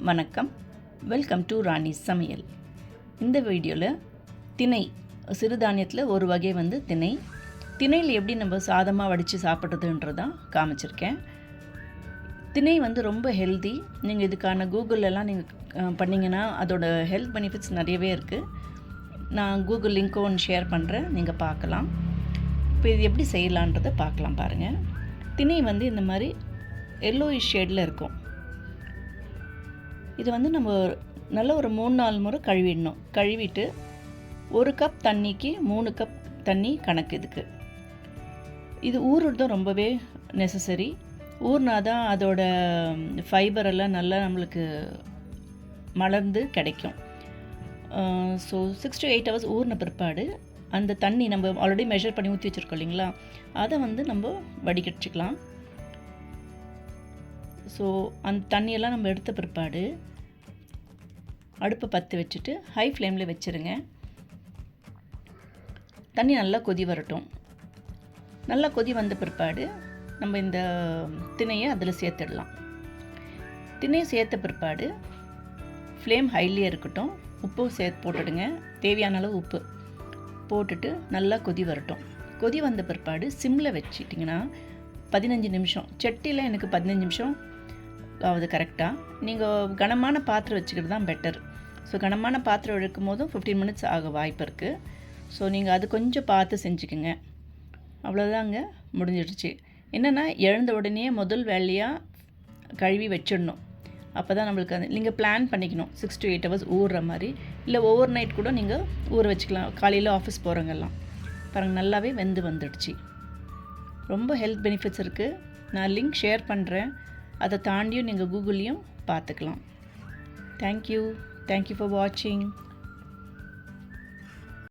வணக்கம். Welcome to ராணி சமையல். இந்த வீடியோவில் திணை சிறுதானியத்தில் ஒரு வகை திணை. திணையில் எப்படி நம்ம சாதமாக வடித்து சாப்பிட்றதுன்றதான் காமிச்சிருக்கேன். திணை ரொம்ப ஹெல்தி. நீங்கள் இதுக்கான கூகுளெல்லாம் நீங்கள் பண்ணிங்கன்னா அதோட ஹெல்த் பெனிஃபிட்ஸ் நிறையவே இருக்குது. நான் கூகுள் லிங்க்கோ ஒன்று ஷேர் பண்ணுறேன், நீங்கள் பார்க்கலாம். இப்போ இது எப்படி செய்யலான்றதை பார்க்கலாம் பாருங்கள். திணை இந்த மாதிரி எல்லோயிஷ் ஷேடில் இருக்கும். இது நம்ம நல்ல ஒரு 3-4 முறை கழுவிடணும். கழுவிட்டு 1 கப் தண்ணிக்கு 3 கப் தண்ணி கணக்கு. இது ஊறுறதும் ரொம்பவே நெசசரி. ஊறினா தான் அதோட ஃபைபரெல்லாம் நல்லா நம்மளுக்கு மலர்ந்து கிடைக்கும். ஸோ 6 to 8 hours ஊறின பிற்பாடு அந்த தண்ணி நம்ம ஆல்ரெடி மெஷர் பண்ணி ஊற்றி வச்சுருக்கோம் இல்லைங்களா, அதை நம்ம வடிகட்டிக்கலாம். ஸோ அந்த தண்ணியெல்லாம் நம்ம எடுத்த பிற்பாடு அடுப்பை பற்ற வச்சுட்டு ஹை ஃப்ளேமில் வச்சுருங்க. தண்ணி நல்லா கொதி வரட்டும். நல்லா கொதி வந்த பிற்பாடு நம்ம இந்த திணையை அதில் சேர்த்துடலாம். திணையை சேர்த்த பிற்பாடு ஃப்ளேம் ஹைலியே இருக்கட்டும். உப்பும் சேர்த்து போட்டுடுங்க, தேவையான அளவு உப்பு போட்டுட்டு நல்லா கொதி வரட்டும். கொதி வந்த பிற்பாடு சிம்மில் வச்சிட்டிங்கன்னா 15 நிமிஷம். சட்டியில் எனக்கு 15 நிமிஷம் ஆகுது கரெக்டாக. நீங்கள் கனமான பாத்திரம் வச்சுக்கிறது தான் பெட்டர். ஸோ கனமான பாத்திரம் எடுக்கும் போதும் 15 minutes ஆக வாய்ப்பு இருக்குது. ஸோ நீங்கள் அது கொஞ்சம் பார்த்து செஞ்சுக்குங்க. அவ்வளோதாங்க, முடிஞ்சிடுச்சு. என்னென்னா எழுந்த உடனே முதல் வேலையாக கழுவி வச்சிடணும். அப்போ தான் நம்மளுக்கு நீங்கள் பிளான் பண்ணிக்கணும். 6 to 8 hours ஊறுற மாதிரி. இல்லை ஓவர் நைட் கூட நீங்கள் ஊற வச்சுக்கலாம். காலையில் ஆஃபீஸ் போகிறவங்கெல்லாம் பாருங்கள், நல்லாவே வெந்து வந்துடுச்சு. ரொம்ப ஹெல்த் பெனிஃபிட்ஸ் இருக்குது. நான் லிங்க் ஷேர் பண்ணுறேன். அதை தாண்டியும் நீங்கள் கூகுள்லேயும் பார்த்துக்கலாம். தேங்க்யூ ஃபார் வாட்சிங்.